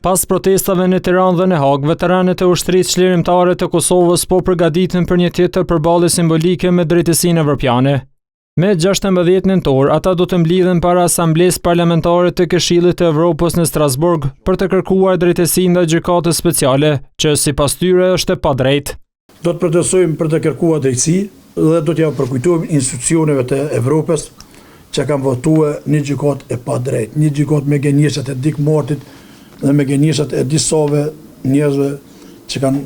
Pas protestave në Tiranë dhe në Hag, veteranët e ushtrisë çlirimtare të Kosovës po përgatiten për një tjetër përballje simbolike me drejtësinë evropiane. Me 16 nëntor, ata do të mblidhen para Asamblesë Parlamentare të Këshillit të Evropës në Strasburg për të kërkuar drejtësinë ndaj gjykatës speciale, që sipas tyre është e padrejtë. Do të protestojmë për të kërkuar drejtësi dhe do t'ja përkujtojmë institucioneve të Evropës që kanë votuar një gjykatë e padrejtë, një gjykatë me gënjeshtrat e Dick Martit dhe me gënjeshtrat e disave njerëzve që kanë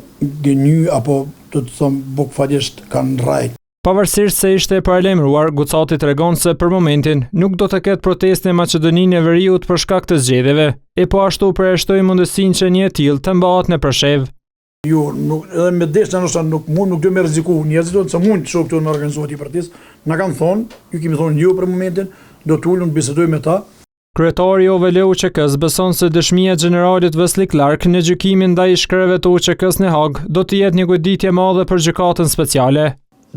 gënjy apo do të them bukfalisht kanë rrajt. Pavarësisht se ishte e paralajmëruar, Gucati tregon se për momentin nuk do të ketë proteste në Maqedoninë e Veriut për shkak të zgjedhjeve, e po ashtu përjashtoi mundësinë që një e tillë të mbahet në Preshevë. Jo, edhe me desha nuk do me rreziku njerëzit, do të mund të shoh këtu në organizuar një protestë. Na kanë thonë, ju kemi thonë jo për momentin, do të ulëm të bisedojmë me ta. Kryetari i OVL-UÇK-s beson se dëshmia e generalit Wesley Clark në gjykimin ndaj shkreve të UÇK-s në Hag do të jetë një goditje e madhe për gjykatën speciale.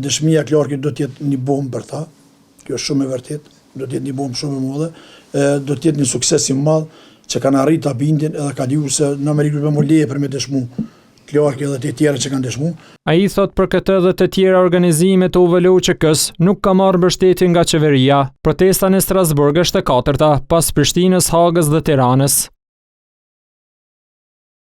Dëshmia e Clarkit do të jetë një bombë për ta. Kjo është shumë e vërtetë, do të jetë një bombë shumë e madhe, do të jetë një sukses i madh që kanë arritur ta bindin edhe ka diur se në Amerikë do më leje për me dëshmu. Clarki edhe të tjerë që kanë dëshmu. Ai thot për këtë dhe të tjera organizime të OVL-UÇK-s nuk ka marrë mbështetje nga qeveria. Protesta në Strasburg është e katërta pas Prishtinës, Hagës dhe Tiranës.